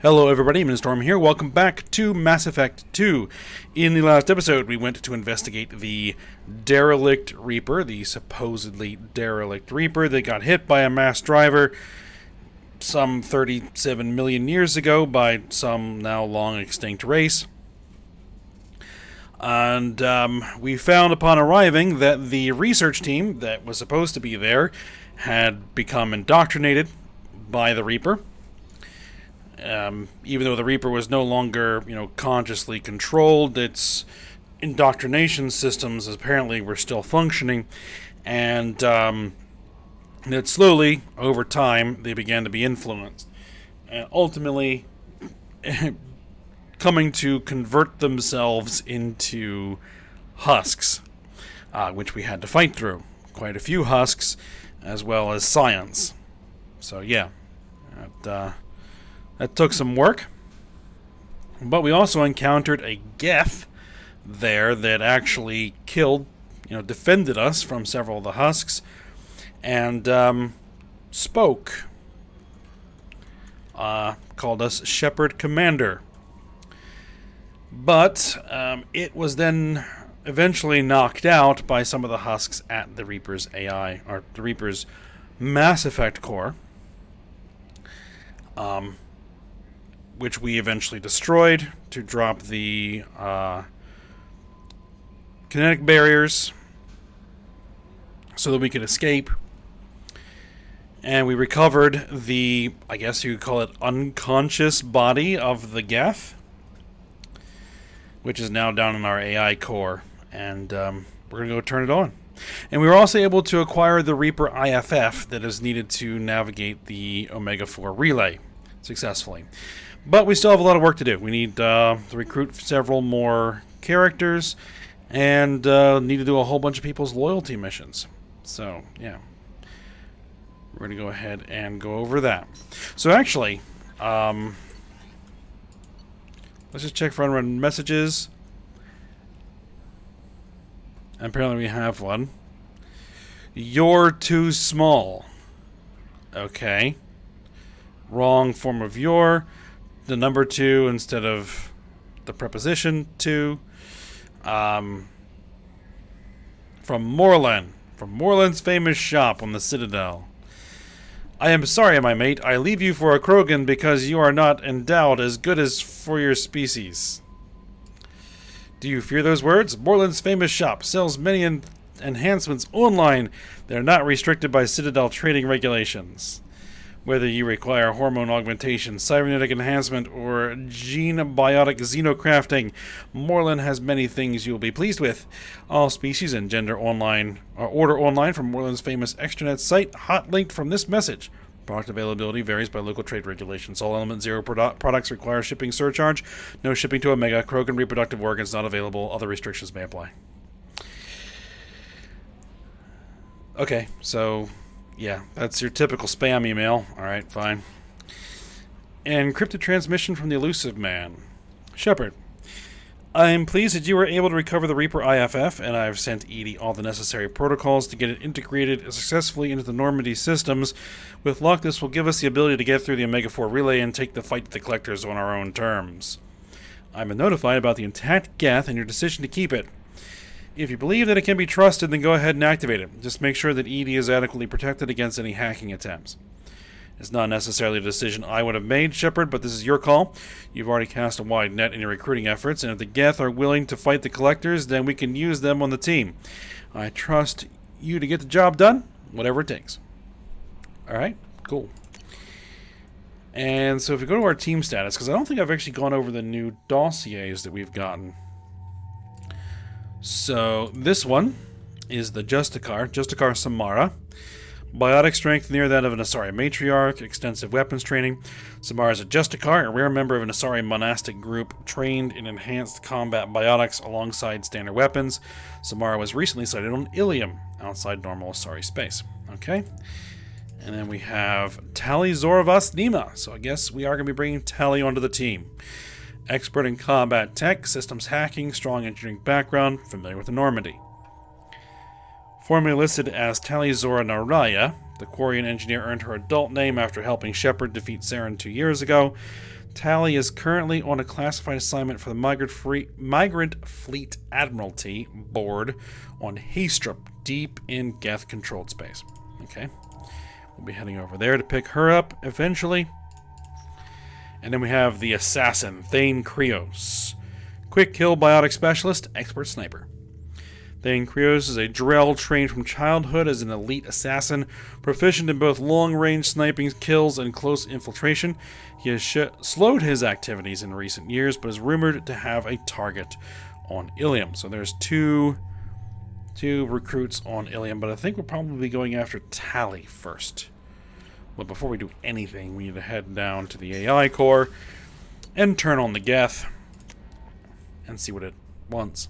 Hello everybody, ME2 here. Welcome back to Mass Effect 2. In the last episode, we went to investigate the derelict Reaper, the supposedly derelict Reaper that got hit by a mass driver some 37 million years ago by some now long extinct race. And we found upon arriving that the research team that was supposed to be there had become indoctrinated by the Reaper. Even though the Reaper was no longer, consciously controlled, its indoctrination systems apparently were still functioning, and that slowly, over time, they began to be influenced, and ultimately coming to convert themselves into husks, which we had to fight through. Quite a few husks, as well as scions. So yeah, that took some work. But we also encountered a Geth there that actually killed, defended us from several of the husks, and spoke. Called us Shepard Commander. But it was then eventually knocked out by some of the husks at the Reaper's AI, or the Reaper's Mass Effect core. Which we eventually destroyed to drop the kinetic barriers so that we could escape. And we recovered the, I guess you could call it, unconscious body of the Geth, which is now down in our AI core. And we're going to go turn it on. And we were also able to acquire the Reaper IFF that is needed to navigate the Omega-4 relay successfully. But we still have a lot of work to do. We need to recruit several more characters and need to do a whole bunch of people's loyalty missions. So, yeah. We're going to go ahead and go over that. So, actually, let's just check for unread messages. And apparently we have one. You're too small. Okay. Wrong form of your. The number 2 instead of the preposition to. From Morland's famous shop on the Citadel. I am sorry, my mate. I leave you for a Krogan because you are not endowed as good as for your species. Do you fear those words? Morland's famous shop sells many enhancements online that are not restricted by Citadel trading regulations. Whether you require hormone augmentation, cybernetic enhancement, or gene-biotic xenocrafting, Morland has many things you will be pleased with. All species and gender online, or order online from Morland's famous extranet site, hot linked from this message. Product availability varies by local trade regulations. All Element Zero products require shipping surcharge. No shipping to Omega. Krogan reproductive organs not available. Other restrictions may apply. Okay, so yeah, that's your typical spam email. Alright, fine. Encrypted transmission from the elusive man. Shepard, I am pleased that you were able to recover the Reaper IFF, and I have sent EDI all the necessary protocols to get it integrated successfully into the Normandy systems. With luck, this will give us the ability to get through the Omega-4 relay and take the fight to the Collectors on our own terms. I've been notified about the intact Geth and your decision to keep it. If you believe that it can be trusted, then go ahead and activate it. Just make sure that EDI is adequately protected against any hacking attempts. It's not necessarily a decision I would have made, Shepard, but this is your call. You've already cast a wide net in your recruiting efforts, and if the Geth are willing to fight the Collectors, then we can use them on the team. I trust you to get the job done, whatever it takes. Alright, cool. And so if we go to our team status, because I don't think I've actually gone over the new dossiers that we've gotten. So, this one is the Justicar Samara. Biotic strength near that of an Asari matriarch, extensive weapons training. Samara is a Justicar, a rare member of an Asari monastic group trained in enhanced combat biotics alongside standard weapons. Samara was recently sighted on Ilium, outside normal Asari space. Okay. And then we have Tali Zoravas Nima. So I guess we are going to be bringing Tali onto the team. Expert in combat tech, systems hacking, strong engineering background, familiar with the Normandy. Formerly listed as Tali Zora Naraya, the Quarian engineer earned her adult name after helping Shepard defeat Saren 2 years ago. Tally is currently on a classified assignment for the Migrant Fleet Admiralty Board on Haystrup, deep in Geth-controlled space. Okay. We'll be heading over there to pick her up eventually. And then we have the assassin, Thane Krios. Quick kill biotic specialist, expert sniper. Thane Krios is a Drell trained from childhood as an elite assassin, proficient in both long-range sniping kills and close infiltration. He has slowed his activities in recent years, but is rumored to have a target on Ilium. So there's two recruits on Ilium, but I think we're probably going after Tally first. But before we do anything, we need to head down to the AI core and turn on the Geth and see what it wants.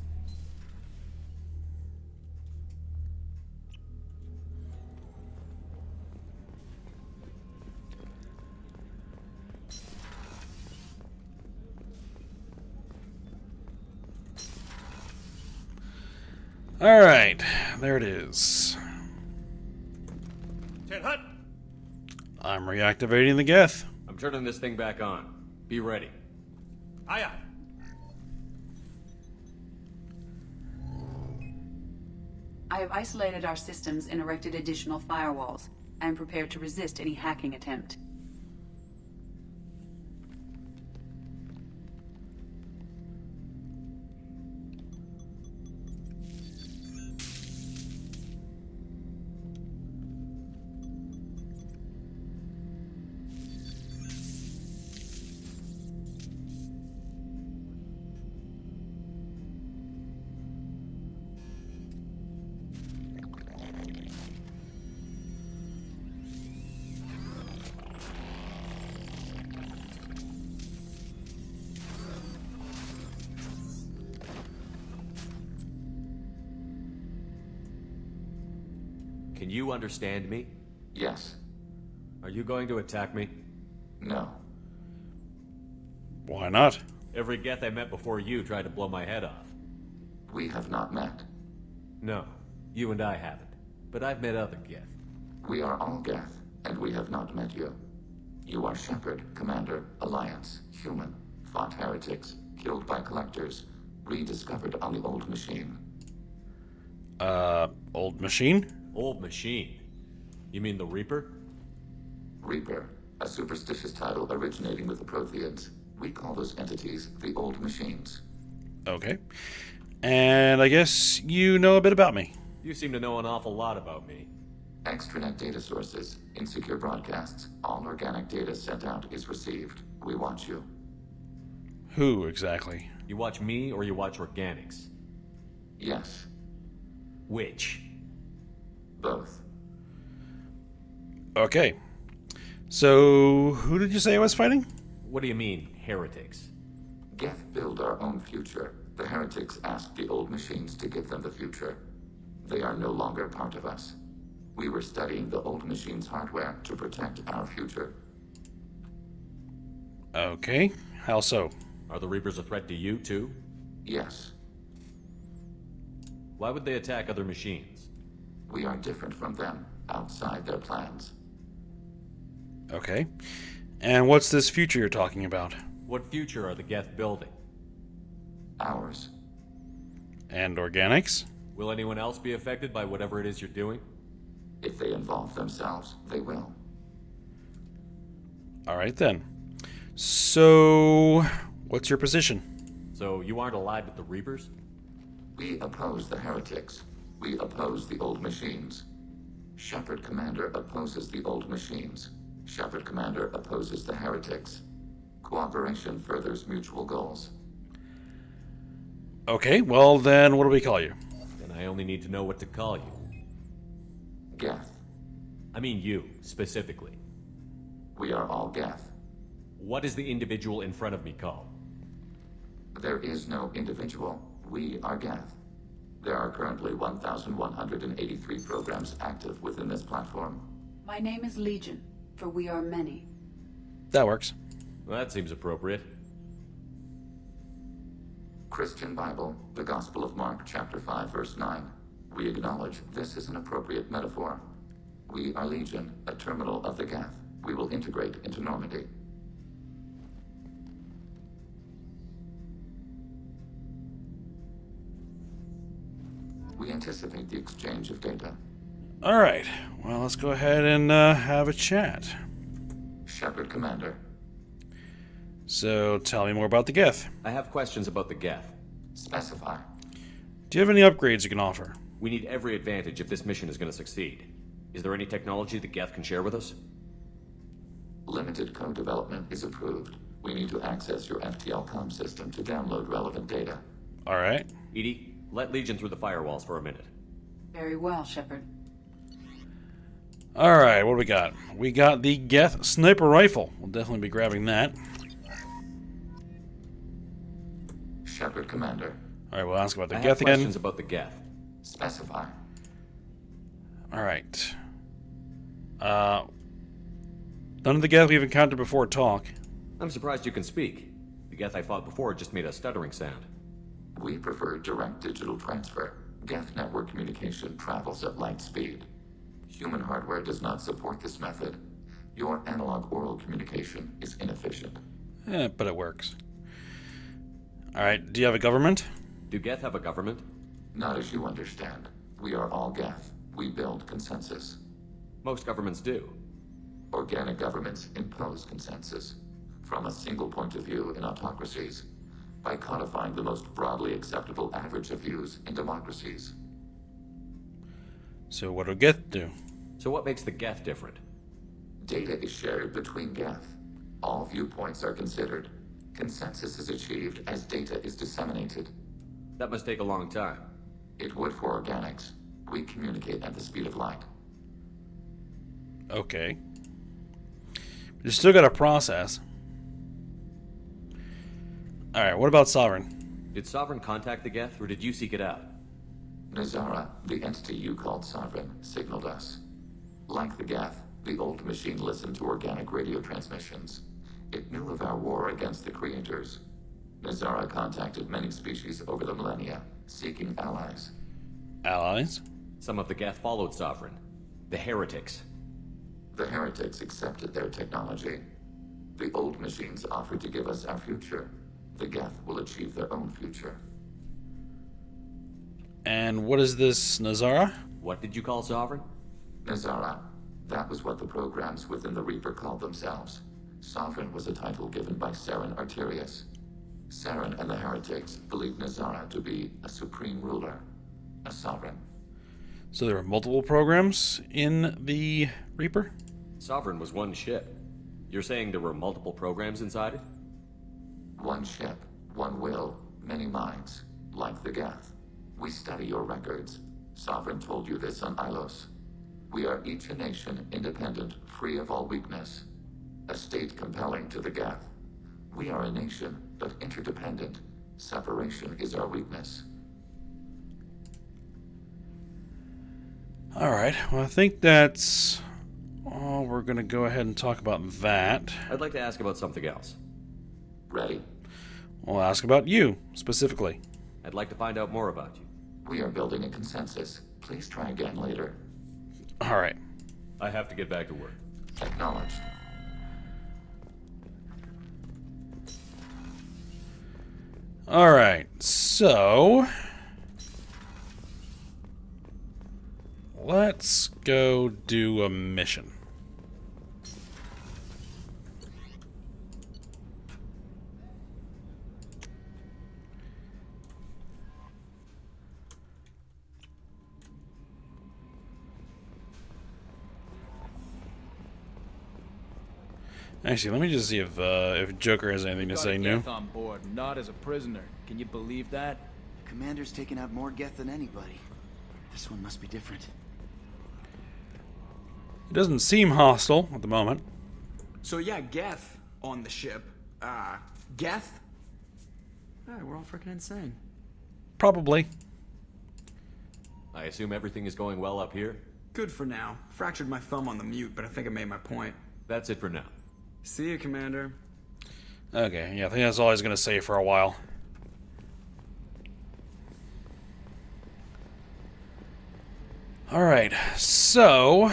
Alright, there it is. Ted Hutt! I'm reactivating the Geth. I'm turning this thing back on. Be ready. Aye aye. I have isolated our systems and erected additional firewalls. I am prepared to resist any hacking attempt. Can you understand me? Yes. Are you going to attack me? No. Why not? Every Geth I met before you tried to blow my head off. We have not met. No, you and I haven't. But I've met other Geth. We are all Geth, and we have not met you. You are Shepard, Commander, Alliance, human, fought heretics, killed by collectors, rediscovered on the old machine. Old machine? Old machine? You mean the Reaper? Reaper, a superstitious title originating with the Protheans. We call those entities the old machines. Okay. And I guess you know a bit about me. You seem to know an awful lot about me. Extranet data sources, insecure broadcasts, all organic data sent out is received. We watch you. Who exactly? You watch me or you watch organics? Yes, Which? both. Okay. So, who did you say I was fighting? What do you mean, heretics? Geth build our own future. The heretics asked the old machines to give them the future. They are no longer part of us. We were studying the old machines' hardware to protect our future. Okay. How so? Are the Reapers a threat to you, too? Yes, Why would they attack other machines? we are different from them, outside their plans. Okay. And what's this future you're talking about? What future are the Geth building? Ours. And organics? Will anyone else be affected by whatever it is you're doing? If they involve themselves, they will. Alright then. So, what's your position? So you aren't allied with the Reapers? We oppose the heretics. We oppose the old machines. Shepard Commander opposes the old machines. Shepard Commander opposes the heretics. Cooperation furthers mutual goals. Okay, well then, what do we call you? Then I only need to know what to call you. Geth. I mean you, specifically. We are all Geth. What is the individual in front of me called? There is no individual. We are Geth. There are currently 1,183 programs active within this platform. My name is Legion, for we are many. That works. Well, that seems appropriate. Christian Bible, the Gospel of Mark, chapter 5, verse 9. We acknowledge this is an appropriate metaphor. We are Legion, a terminal of the Geth. We will integrate into Normandy. We anticipate the exchange of data. Alright, well, let's go ahead and have a chat. Shepard, Commander. So, tell me more about the Geth. I have questions about the Geth. Specify. Do you have any upgrades you can offer? We need every advantage if this mission is going to succeed. Is there any technology the Geth can share with us? Limited code development is approved. We need to access your FTL comm system to download relevant data. Alright. Edie, let Legion through the firewalls for a minute. Very well, Shepard. Alright, what do we got? We got the Geth sniper rifle. We'll definitely be grabbing that. Shepard, Commander. Alright, we'll ask about the I have Geth again. questions about the Geth. Specify. Alright. None of the Geth we've encountered before talk. I'm surprised you can speak. The Geth I fought before just made a stuttering sound. We prefer direct digital transfer. Geth network communication travels at light speed. Human hardware does not support this method. Your analog oral communication is inefficient. But it works. Alright, do you have a government? Do Geth have a government? Not as you understand. We are all Geth. We build consensus. Most governments do. Organic governments impose consensus from a single point of view in autocracies by codifying the most broadly acceptable average of views in democracies. So what do Geth do? So what makes the Geth different? Data is shared between Geth. All viewpoints are considered. Consensus is achieved as data is disseminated. That must take a long time. It would for organics. We communicate at the speed of light. Okay. You still got a process. Alright, what about Sovereign? Did Sovereign contact the Geth, or did you seek it out? Nazara, the entity you called Sovereign, signaled us. Like the Geth, the old machine listened to organic radio transmissions. It knew of our war against the creators. Nazara contacted many species over the millennia, seeking allies. Allies? Some of the Geth followed Sovereign. The heretics. The heretics accepted their technology. The old machines offered to give us our future. The Geth will achieve their own future. And what is this, Nazara? What did you call Sovereign? Nazara. That was what the programs within the Reaper called themselves. Sovereign was a title given by Saren Arterius. Saren and the heretics believed Nazara to be a supreme ruler, a sovereign. So there were multiple programs in the Reaper? Sovereign was one ship. You're saying there were multiple programs inside it? One ship, one will, many minds, like the Geth. We study your records. Sovereign told you this on Ilos. We are each a nation, independent, free of all weakness. A state compelling to the Geth. We are a nation, but interdependent. Separation is our weakness. Alright, well I think that's all we're going to go ahead and talk about that. I'd like to ask about something else. Ready? We'll ask about you, specifically. I'd like to find out more about you. We are building a consensus. Please try again later. Alright. I have to get back to work. Acknowledged. Alright, so let's go do a mission. Actually, let me just see if Joker has anything to say new. Geth on board, not as a prisoner. Can you believe that? The commander's taken out more Geth than anybody. This one must be different. It doesn't seem hostile at the moment. So yeah, Geth on the ship. Geth? Alright, we're all freaking insane. Probably. I assume everything is going well up here? Good for now. Fractured my thumb on the mute, but I think I made my point. That's it for now. See you, Commander. Okay, yeah, I think that's all he's going to say for a while. Alright, so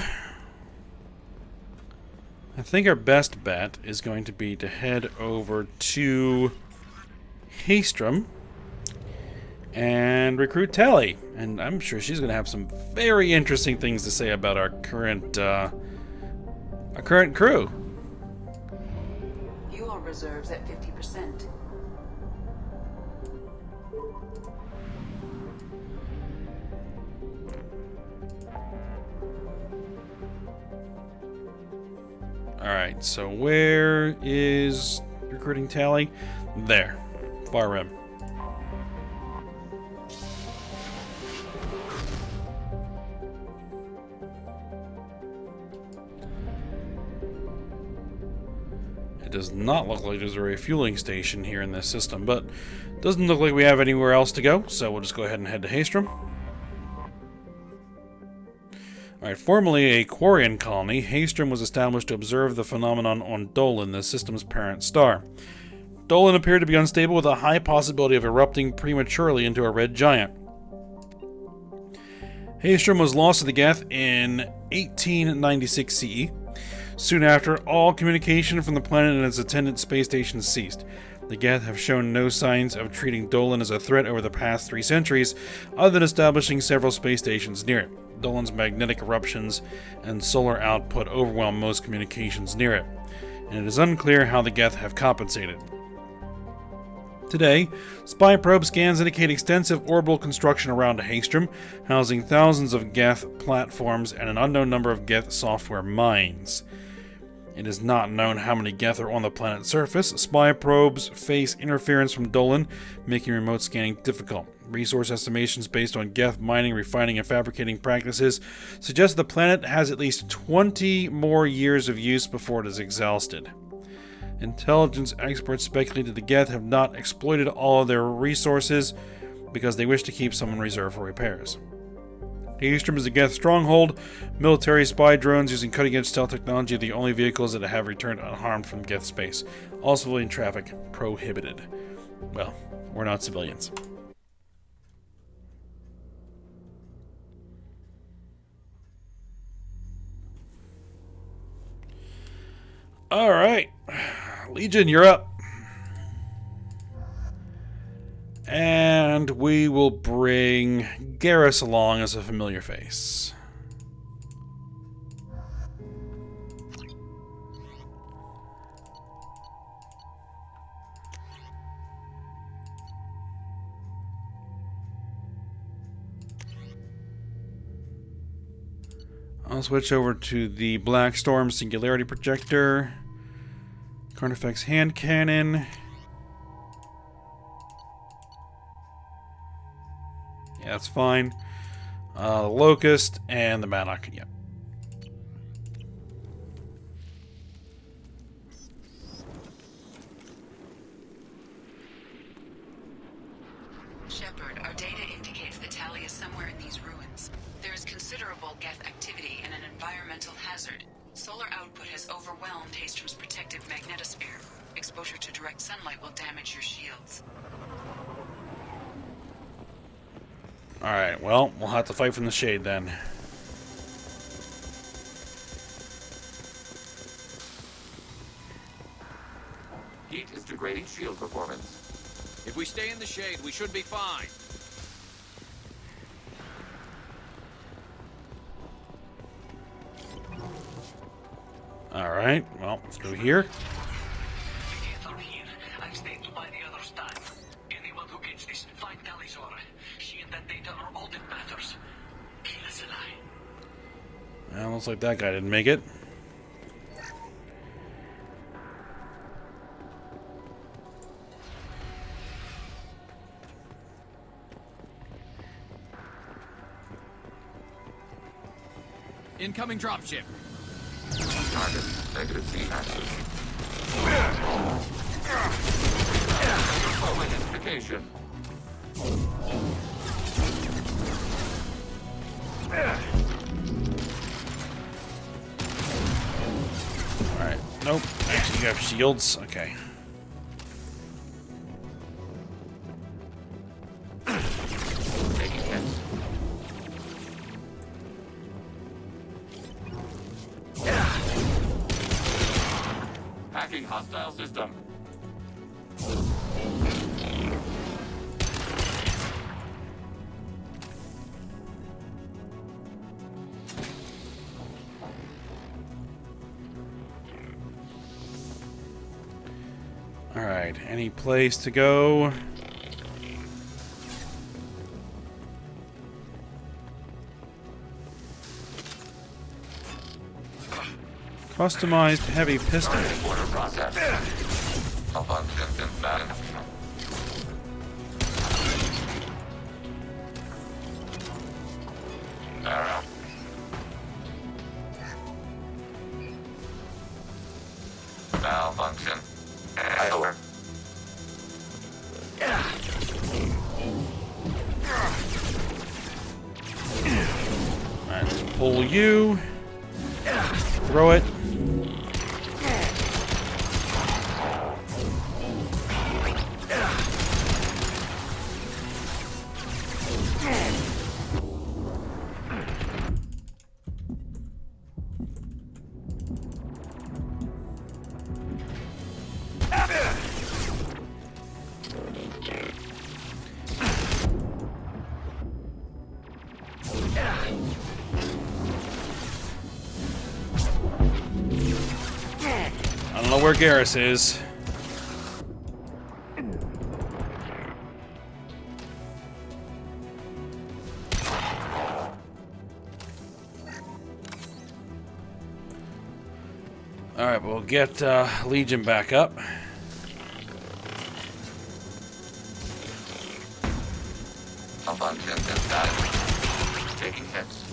I think our best bet is going to be to head over to Haestrom and recruit Tally. And I'm sure she's going to have some very interesting things to say about our current crew. Fuel reserves at 50%. Alright, so where is recruiting Tally? There. Far rim. It does not look like there's a refueling station here in this system, but it doesn't look like we have anywhere else to go, so we'll just go ahead and head to Haestrom. Alright, formerly a Quarian colony, Haestrom was established to observe the phenomenon on Dolan, the system's parent star. Dolan appeared to be unstable with a high possibility of erupting prematurely into a red giant. Haestrom was lost to the Geth in 1896 CE. Soon after, all communication from the planet and its attendant space stations ceased. The Geth have shown no signs of treating Dolan as a threat over the past 3 centuries, other than establishing several space stations near it. Dolan's magnetic eruptions and solar output overwhelm most communications near it, and it is unclear how the Geth have compensated. Today, spy probe scans indicate extensive orbital construction around Haestrom, housing thousands of Geth platforms and an unknown number of Geth software mines. It is not known how many Geth are on the planet's surface. Spy probes face interference from Dolan, making remote scanning difficult. Resource estimations based on Geth mining, refining, and fabricating practices suggest the planet has at least 20 more years of use before it is exhausted. Intelligence experts speculate that the Geth have not exploited all of their resources because they wish to keep some in reserve for repairs. Haestrom is a Geth stronghold. Military spy drones using cutting-edge stealth technology are the only vehicles that have returned unharmed from Geth space. All civilian traffic prohibited. Well, we're not civilians. Alright. Legion, you're up. And we will bring Garrus along as a familiar face. I'll switch over to the Black Storm Singularity Projector, Carnifex Hand Cannon. Yeah, that's fine. Locust and the Mannock. Yep. Shepard, our data indicates that Tally is somewhere in these ruins. There is considerable Geth activity and an environmental hazard. Solar output has overwhelmed Haestrom's protective magnetosphere. Exposure to direct sunlight will damage your shields. Alright, well, we'll have to fight from the shade then. Heat is degrading shield performance. If we stay in the shade, we should be fine. Alright, well, through here. I've stayed to buy the others time. Anyone who gets this, find Tally's aura. She and that data are all that matters. Kill us alive. Well, looks like that guy didn't make it. Incoming dropship. Target, negative Z axis. Full identification. Alright, nope. Actually, you have shields. Okay. Taking hits. Hacking hostile system. Alright, any place to go? Customized heavy pistol. Order process. Malfunction invalid. Arrow. Malfunction. Over. Alright, let's pull you. Throw it. I don't know where Garrus is. Alright, we'll get Legion back up. Malfunction invalid. Taking hits.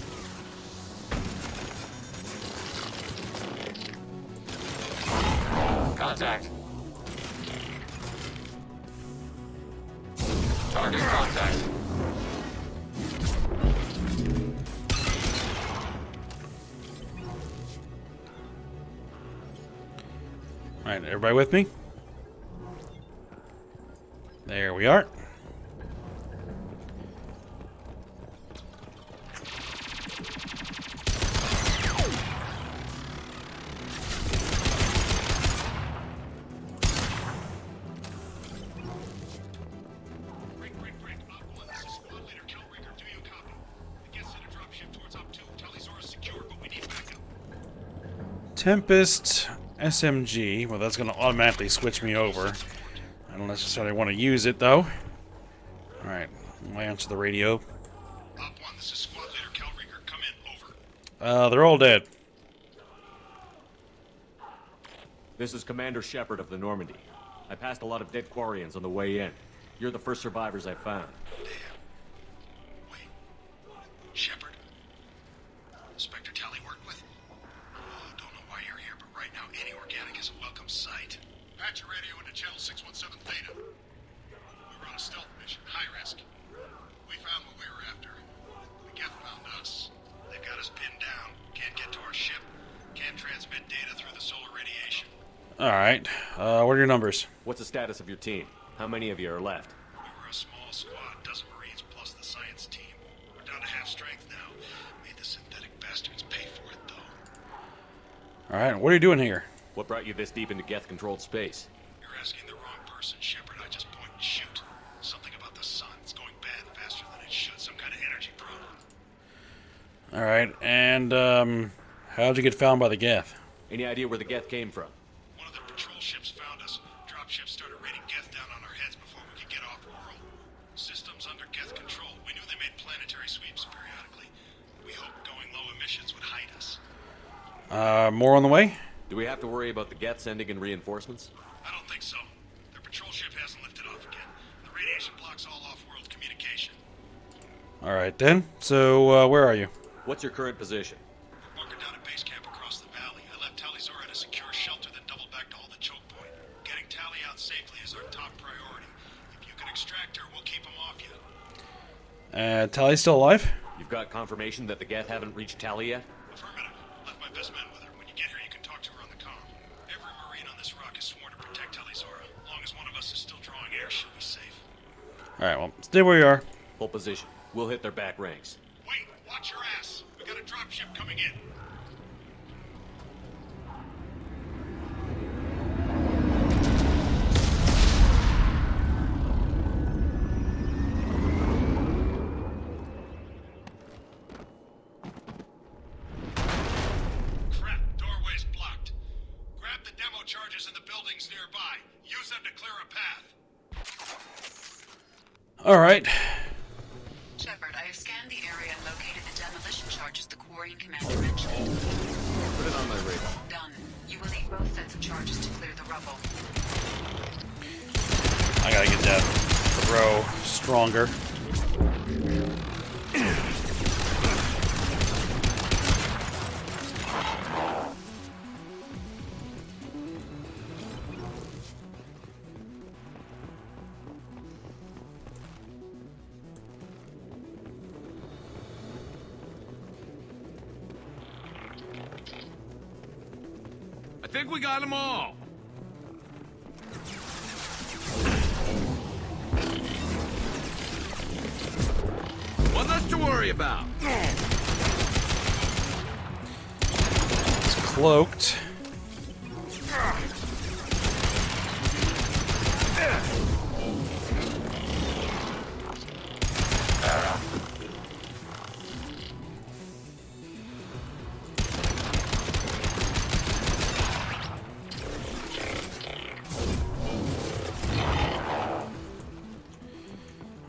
Contact. Target contact. Alright, everybody with me? There we are. Tempest SMG. Well, that's going to automatically switch me over. I don't necessarily want to use it, though. Alright, I'll answer the radio. Op 1, this is Squad Leader Kelrieger. Come in, over. They're all dead. This is Commander Shepard of the Normandy. I passed a lot of dead Quarians on the way in. You're the first survivors I found. Damn. Wait. Shepard? Inspector Tally worked with? Don't know why you're here, but right now any organic is a welcome sight. Patch your radio into channel 617 Theta. We were on a stealth mission, high risk. We found what we were after. The Geth found us. They've got us pinned down. Can't get to our ship. Can't transmit data through the solar radiation. Alright, what are your numbers? What's the status of your team? How many of you are left? We were a small squad, dozen Marines plus the science team. We're down to half strength now. Made the synthetic bastards pay for it, though. Alright, what are you doing here? What brought you this deep into Geth-controlled space? You're asking the wrong person, Shepard. I just point and shoot. Something about the sun. It's going bad faster than it should. Some kind of energy problem. Alright, and, how'd you get found by the Geth? Any idea where the Geth came from? One of their patrol ships found us. Dropships started raining Geth down on our heads before we could get off-world. Systems under Geth control. We knew they made planetary sweeps periodically. We hoped going low emissions would hide us. More on the way? Do we have to worry about the Geth sending in reinforcements? I don't think so. Their patrol ship hasn't lifted off again. The radiation blocks all off-world communication. Alright then, so, where are you? What's your current position? Bunkered down at base camp across the valley. I left Tally Zora at a secure shelter, then doubled back to hold the choke point. Getting Tally out safely is our top priority. If you can extract her, we'll keep them off you. Tally's still alive? You've got confirmation that the Geth haven't reached Tally yet? Affirmative. Left my best men with her. When you get here, you can talk to her on the comm. Every Marine on this rock is sworn to protect Tally Zora. As long as one of us is still drawing air, she'll be safe. Alright, well, stay where you are. Hold position. We'll hit their back ranks. Wait, watch your ass. We got a dropship coming in. Crap, doorway's blocked. Grab the demo charges in the buildings nearby. nearby. Use them to clear a path. Alright. Shepard, I have scanned the area and located the demolition charges the Quarian commander mentioned. Put it on my radar. Done. You will need both sets of charges to clear the rubble. I gotta get that throw stronger. I think we got them all. One less to worry about. It's cloaked.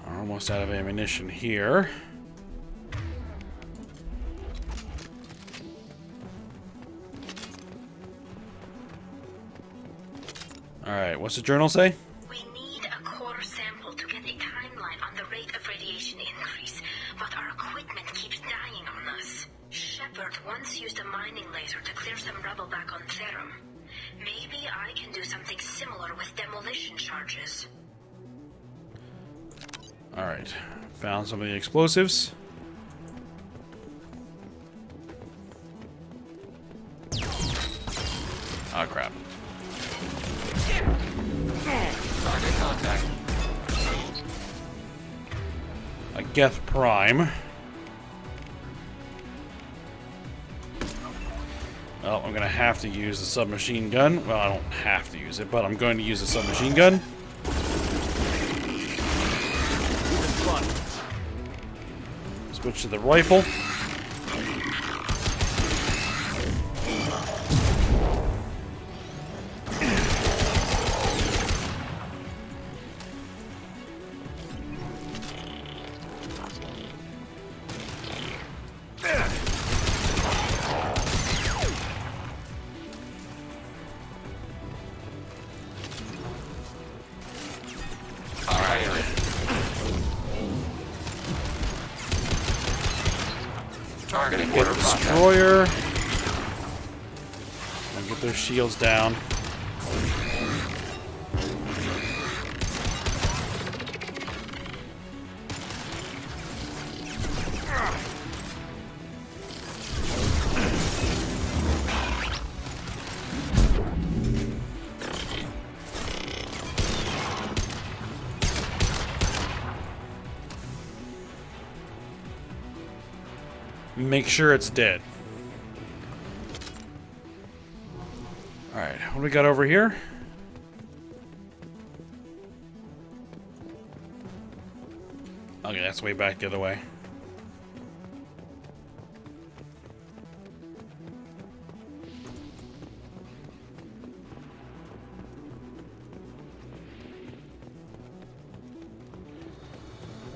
Almost out of ammunition here. Alright, what's the journal say? We need a core sample to get a timeline on the rate of radiation increase, but our equipment keeps dying on us. Shepard once used a mining laser to clear some rubble back on Therum. Maybe I can do something similar with demolition charges. Alright, found some of the explosives. Oh crap. Target contact. A Geth Prime. Well, I'm gonna have to use the submachine gun. Well, I don't have to use it, but I'm going to use the submachine gun. Switch to the rifle. Targeting Get order the contact. destroyer. And get their shields down. Make sure it's dead. Alright, what do we got over here? Okay, that's way back the other way.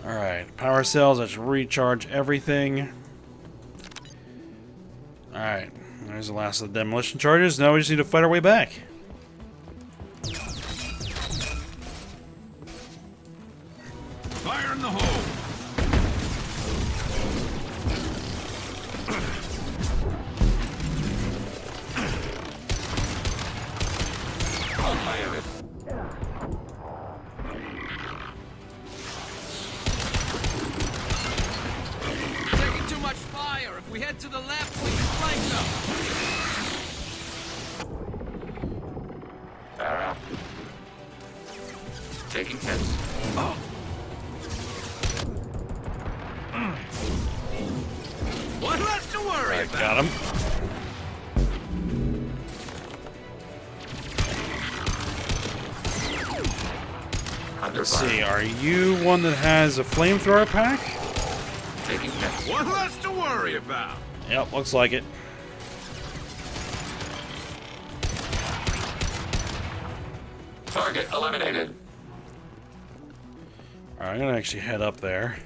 Alright, power cells, let's recharge everything. Alright, there's the last of the demolition charges. Now we just need to fight our way back. Fire in the hole. Fire it. Taking too much fire. If we head to the left, we can flank them. Fire. Taking hits. One less to worry Alright, about. got him. Under Let's fire. see, are you one that has a flamethrower pack? Taking hits. One less to worry about. Yep, looks like it. Target eliminated. Alright, I'm gonna actually head up there.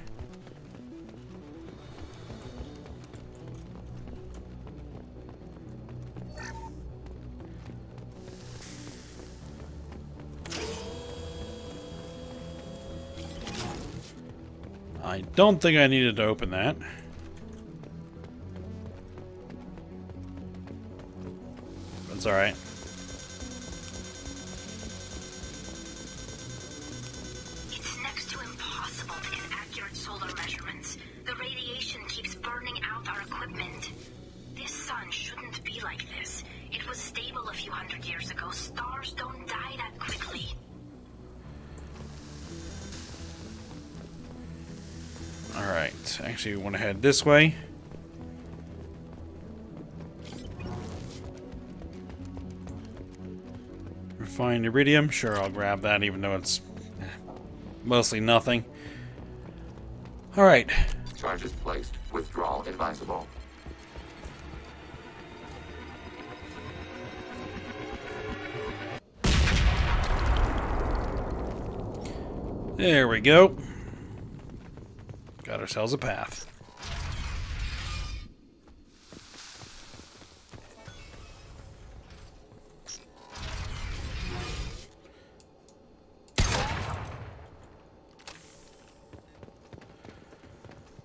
I don't think I needed to open that. That's alright. It's next to impossible to get accurate solar measurements. The radiation keeps burning out our equipment. This sun shouldn't be like this. It was stable a few hundred years ago. Stars don't die that quickly. Alright, actually we want to head this way. Refined iridium, sure I'll grab that even though it's mostly nothing. Alright. Charges placed. Withdrawal advisable. There we go. Got ourselves a path.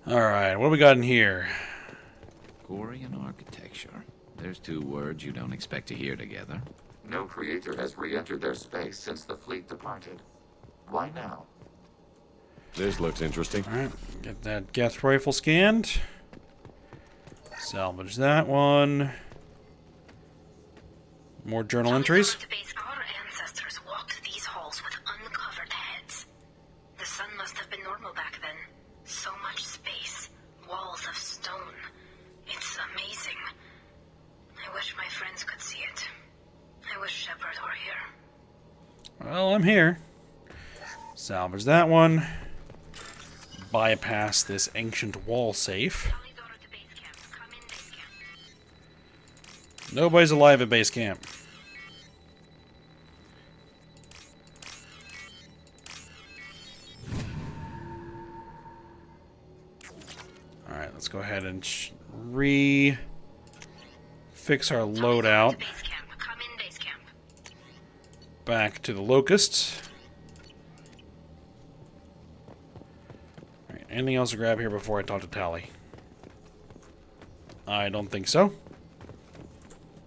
Alright, what do we got in here? Quarian architecture. There's two words you don't expect to hear together. No creator has re-entered their space since the fleet departed. Why now? This looks interesting. Alright, get that Geth rifle scanned. Salvage that one. More journal entries. Our ancestors walked these halls with uncovered heads. The sun must have been normal back then. So much space, walls of stone. It's amazing. I wish my friends could see it. I wish Shepard were here. Well, I'm here. Salvage that one. Bypass this ancient wall safe. Nobody's alive at base camp. Alright, let's go ahead and fix our loadout. Back to the Locusts. Alright, anything else to grab here before I talk to Tally? I don't think so.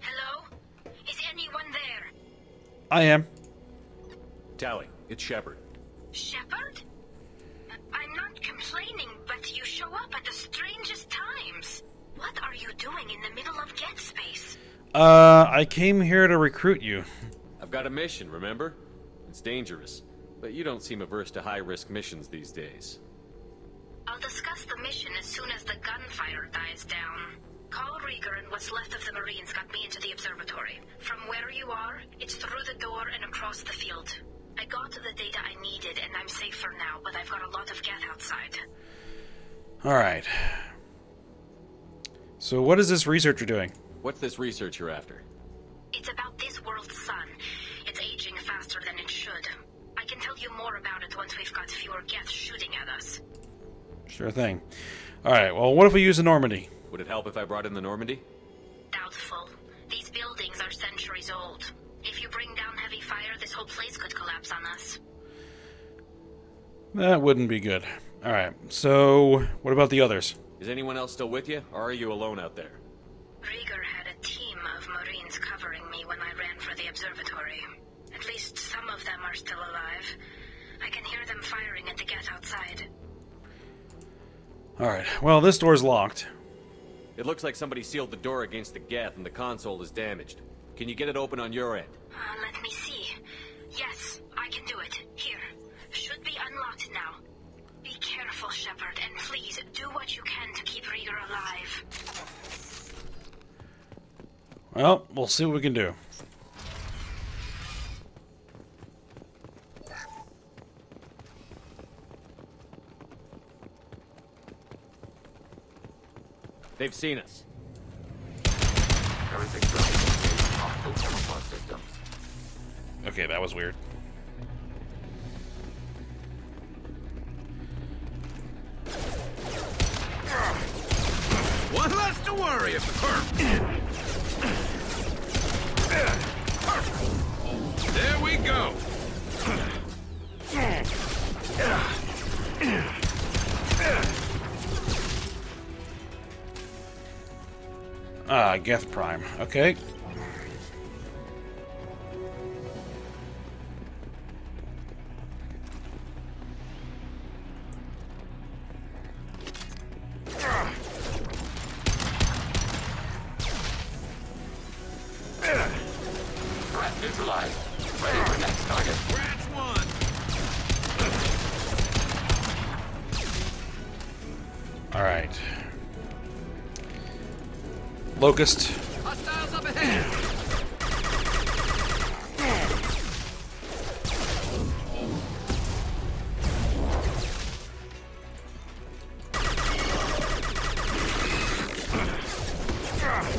Hello? Is anyone there? I am. Tally, it's Shepard. Shepard? I'm not complaining, but you show up at the strangest times. What are you doing in the middle of Geth space? I came here to recruit you. I've got a mission, remember? It's dangerous, but you don't seem averse to high-risk missions these days. I'll discuss the mission as soon as the gunfire dies down. Call Rieger and what's left of the Marines got me into the observatory. From where you are, it's through the door and across the field. I got the data I needed and I'm safe for now, but I've got a lot of Geth outside. Alright. So what is this researcher doing? What's this research you're after? It's about this world's sun. It's aging faster than it should. I can tell you more about it once we've got fewer Geth shooting at us. Sure thing. Alright, well, what if we use the Normandy? Would it help if I brought in the Normandy? Doubtful. These buildings are centuries old. If you bring down heavy fire, this whole place could collapse on us. That wouldn't be good. Alright, so what about the others? Is anyone else still with you, or are you alone out there? Rieger had a team of Marines covering me when I ran for the observatory. At least some of them are still alive. I can hear them firing at the Geth outside. Alright, well, this door's locked. It looks like somebody sealed the door against the Geth and the console is damaged. Can you get it open on your end? Let me see. Yes, I can do it. Here. Should be unlocked now. Be careful, Shepard, and please do what you can to keep Rieger alive. Well, we'll see what we can do. They've seen us. Okay, that was weird. One less to worry about. There we go. Geth Prime. Okay. Threat neutralized. Ready for next target. Branch one. All right. Locust. Hostiles up ahead.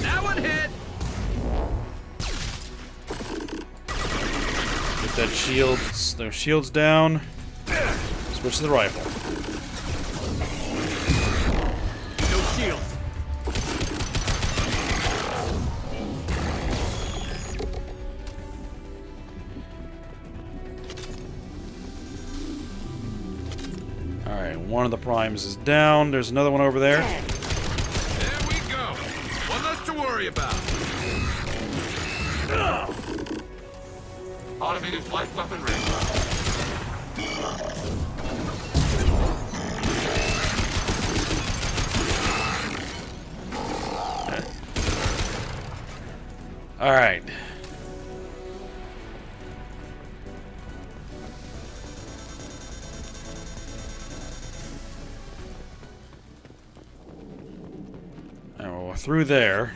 That one hit. Get that shields. Their shields down. Switch to the rifle. No shields. All right, one of the primes is down. There's another one over there. There we go. One less to worry about. Automated flight weaponry. All right. And we're through there.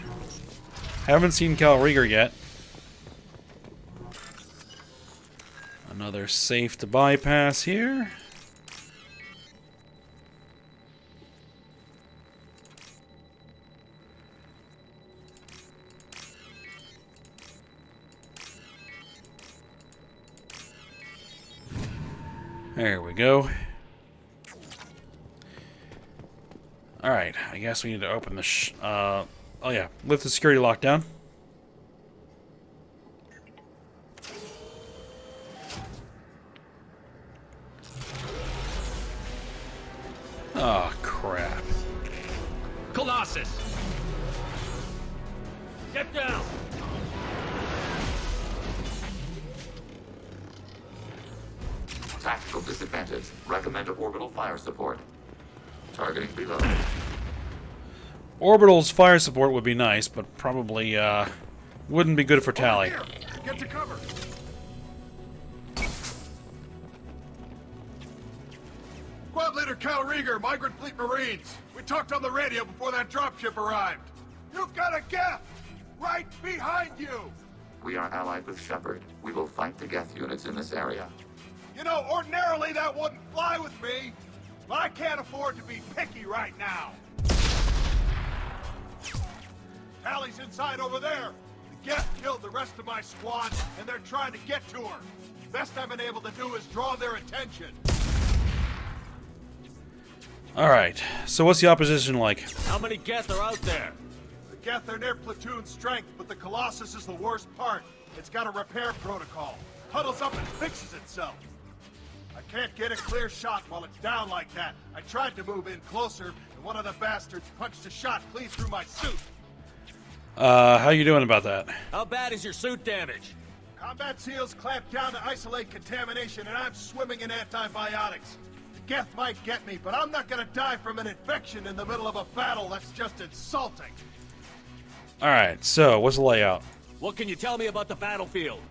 Haven't seen Cal Rieger yet. Another safe to bypass here. There we go. Alright, I guess we need to open the oh yeah, lift the security lockdown. Oh, crap. Colossus. Get down. Tactical disadvantage. Recommend orbital fire support. Targeting below. Orbital's fire support would be nice, but probably wouldn't be good for Tally. Get to cover. Squad Leader Cal Rieger, Migrant Fleet Marines. We talked on the radio before that dropship arrived. You've got a Geth right behind you. We are allied with Shepard. We will fight the Geth units in this area. You know, ordinarily that wouldn't fly with me, but I can't afford to be picky right now. Tally's inside over there. The Geth killed the rest of my squad, and they're trying to get to her. Best I've been able to do is draw their attention. Alright, so what's the opposition like? How many Geth are out there? The Geth are near platoon strength, but the Colossus is the worst part. It's got a repair protocol. Huddles up and fixes itself. I can't get a clear shot while it's down like that. I tried to move in closer, and one of the bastards punched a shot clean through my suit. How you doing about that? How bad is your suit damage? Combat SEALs clamp down to isolate contamination, and I'm swimming in antibiotics. The Geth might get me, but I'm not gonna die from an infection in the middle of a battle. That's just insulting. Alright, so what's the layout? What can you tell me about the battlefield?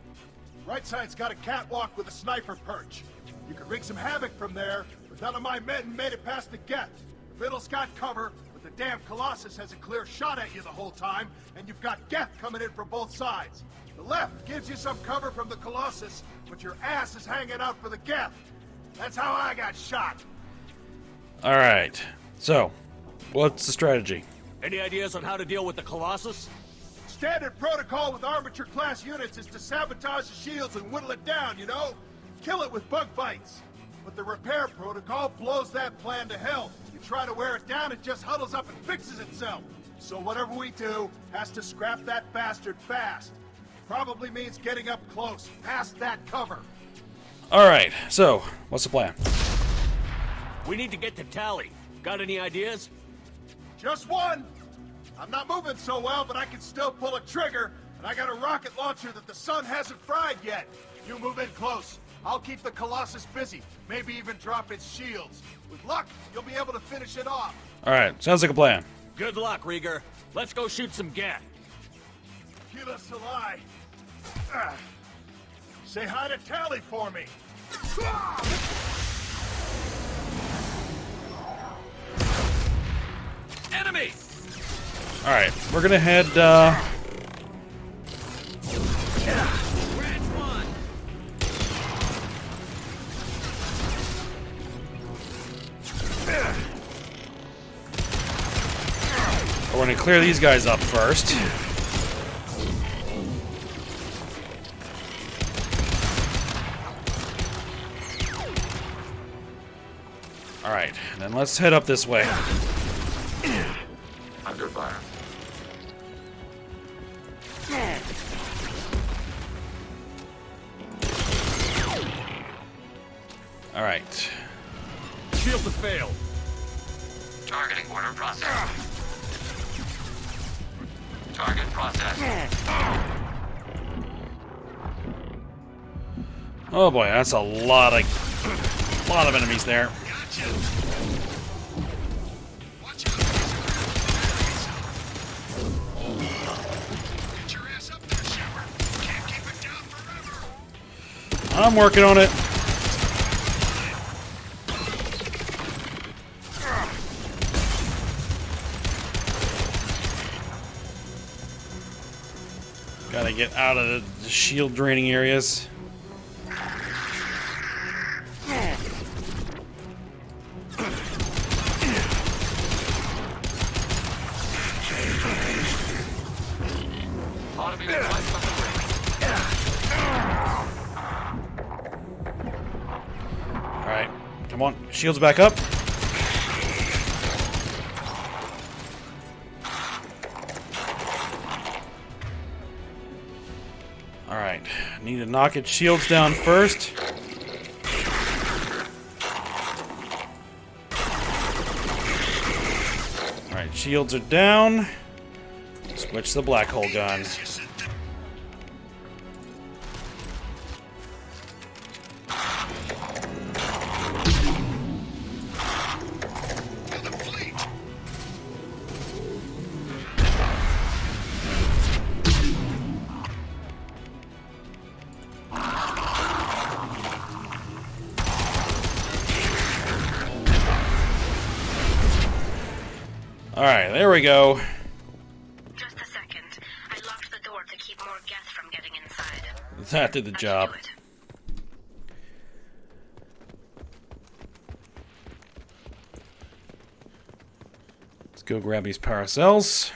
Right side's got a catwalk with a sniper perch. You could wreak some havoc from there, but none of my men made it past the Geth. The middle's got cover, but the damn Colossus has a clear shot at you the whole time, and you've got Geth coming in from both sides. The left gives you some cover from the Colossus, but your ass is hanging out for the Geth. That's how I got shot. Alright, so what's the strategy? Any ideas on how to deal with the Colossus? Standard protocol with armature-class units is to sabotage the shields and whittle it down, you know? Kill it with bug bites. But the repair protocol blows that plan to hell. You try to wear it down, it just huddles up and fixes itself. So whatever we do has to scrap that bastard fast. Probably means getting up close, past that cover. Alright, so, what's the plan? We need to get to Tally. Got any ideas? Just one! I'm not moving so well, but I can still pull a trigger, and I got a rocket launcher that the sun hasn't fried yet. You move in close. I'll keep the Colossus busy, maybe even drop its shields. With luck, you'll be able to finish it off. Alright, sounds like a plan. Good luck, Rieger. Let's go shoot some gat. Kila Salai. Say hi to Tally for me. Enemy! Alright, we're gonna head, Branch one. we're gonna clear these guys up first. Alright, and then let's head up this way. Under fire. Alright. Shields have failed. Targeting order processed. Target processed. Oh boy, that's a lot of enemies there. Gotcha. Watch out. Get your ass up there, Shepard. Can't keep it down forever. I'm working on it. Gotta get out of the shield draining areas. Alright, come on, shields back up. Alright, need to knock its shields down first. Alright, shields are down. Switch the black hole gun. Alright, there we go. Just a second. I locked the door to keep more Geth from getting inside. That did the job. Do it. Let's go grab these power cells.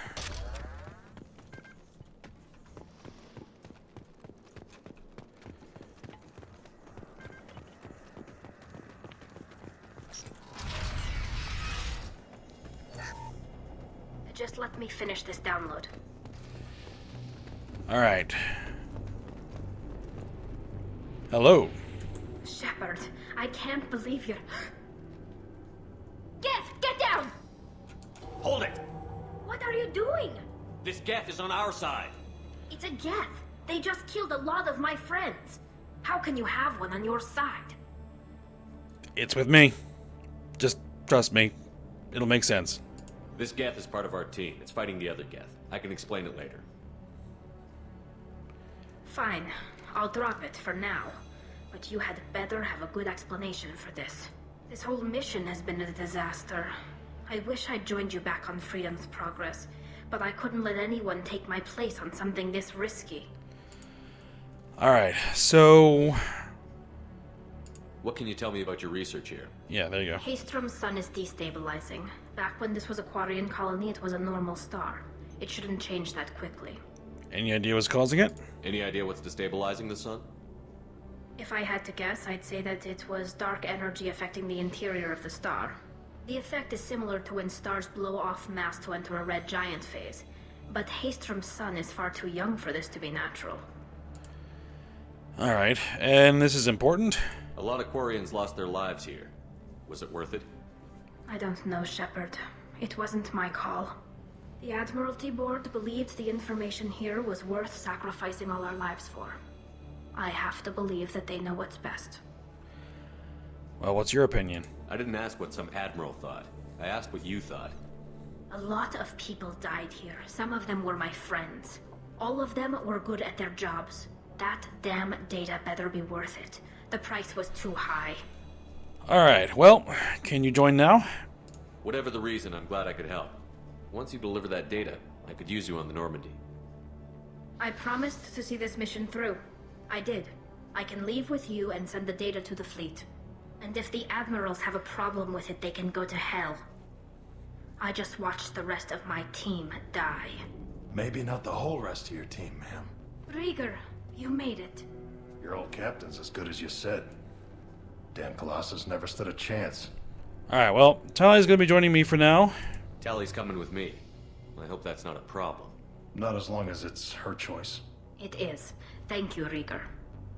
Just let me finish this download. Alright. Hello. Shepard, I can't believe you're... Geth, get down! Hold it! What are you doing? This Geth is on our side. It's a Geth. They just killed a lot of my friends. How can you have one on your side? It's with me. Just trust me. It'll make sense. This Geth is part of our team. It's fighting the other Geth. I can explain it later. Fine. I'll drop it for now. But you had better have a good explanation for this. This whole mission has been a disaster. I wish I'd joined you back on Freedom's Progress, but I couldn't let anyone take my place on something this risky. Alright, so... What can you tell me about your research here? Yeah, there you go. Haystrom's sun is destabilizing. Back when this was a Quarian colony, it was a normal star. It shouldn't change that quickly. Any idea what's causing it? Any idea what's destabilizing the sun? If I had to guess, I'd say that it was dark energy affecting the interior of the star. The effect is similar to when stars blow off mass to enter a red giant phase. But Haystrom's sun is far too young for this to be natural. Alright, and this is important? A lot of Quarians lost their lives here. Was it worth it? I don't know, Shepard. It wasn't my call. The Admiralty Board believed the information here was worth sacrificing all our lives for. I have to believe that they know what's best. Well, what's your opinion? I didn't ask what some admiral thought. I asked what you thought. A lot of people died here. Some of them were my friends. All of them were good at their jobs. That damn data better be worth it. The price was too high. Alright, well, can you join now? Whatever the reason, I'm glad I could help. Once you deliver that data, I could use you on the Normandy. I promised to see this mission through. I did. I can leave with you and send the data to the fleet. And if the admirals have a problem with it, they can go to hell. I just watched the rest of my team die. Maybe not the whole rest of your team, ma'am. Rieger, you made it. Your old captain's as good as you said. Damn Colossus never stood a chance. Alright, well, Tally's gonna be joining me for now. Tally's coming with me. I hope that's not a problem. Not as long as it's her choice. It is. Thank you, Rieger.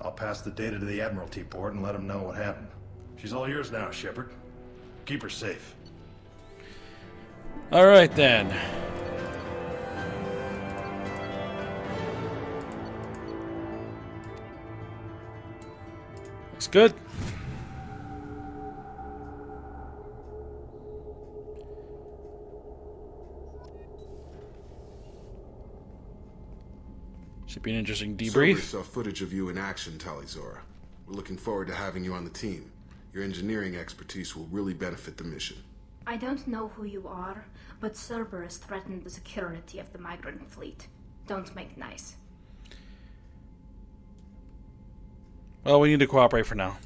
I'll pass the data to the Admiralty Board and let them know what happened. She's all yours now, Shepard. Keep her safe. Alright then. Looks good. Should be an interesting debrief. Sober saw footage of you in action, Talizora. We're looking forward to having you on the team. Your engineering expertise will really benefit the mission. I don't know who you are, but Cerberus threatened the security of the migrant fleet. Don't make nice. Well, we need to cooperate for now.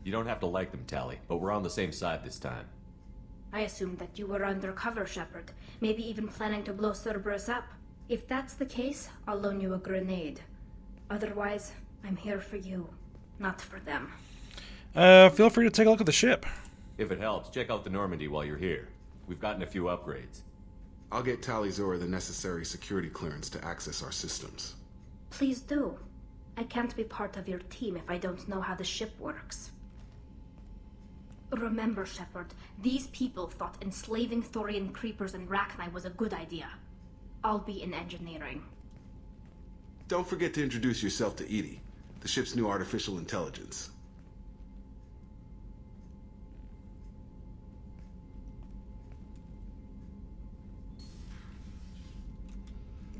You don't have to like them, Tally, but we're on the same side this time. I assumed that you were undercover, Shepard. Maybe even planning to blow Cerberus up. If that's the case, I'll loan you a grenade. Otherwise, I'm here for you, not for them. Feel free to take a look at the ship. If it helps, check out the Normandy while you're here. We've gotten a few upgrades. I'll get Talizora the necessary security clearance to access our systems. Please do. I can't be part of your team if I don't know how the ship works. Remember, Shepard, these people thought enslaving Thorian creepers and Rachni was a good idea. I'll be in engineering. Don't forget to introduce yourself to Edie, the ship's new artificial intelligence.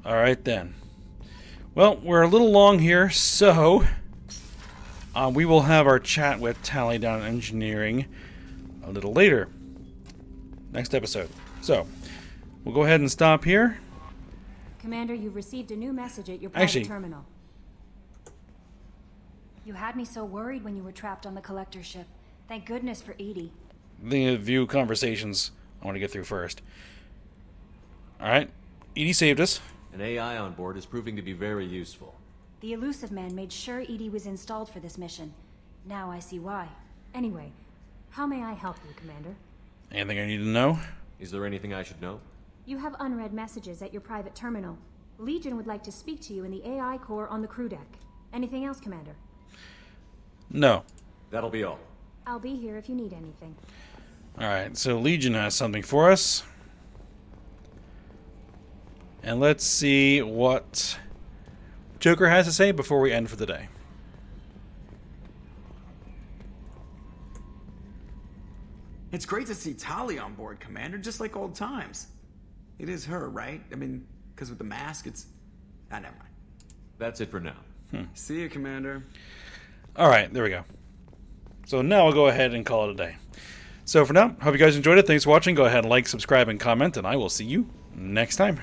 Alright then. Well, we're a little long here, so we will have our chat with Tally down in engineering a little later. Next episode. So, we'll go ahead and stop here. Commander, you've received a new message at your private terminal. You had me so worried when you were trapped on the collector ship. Thank goodness for Edie. The few conversations I want to get through first. Alright, Edie saved us. An AI on board is proving to be very useful. The Elusive Man made sure Edie was installed for this mission. Now I see why. Anyway, how may I help you, Commander? Anything I need to know? Is there anything I should know? You have unread messages at your private terminal. Legion would like to speak to you in the AI core on the crew deck. Anything else, Commander? No. That'll be all. I'll be here if you need anything. Alright, so Legion has something for us. And let's see what Joker has to say before we end for the day. It's great to see Tali on board, Commander, just like old times. It is her, right? I mean, because with the mask, it's... Ah, never mind. That's it for now. See you, Commander. Alright, there we go. So now I'll go ahead and call it a day. So for now, hope you guys enjoyed it. Thanks for watching. Go ahead and like, subscribe, and comment, and I will see you next time.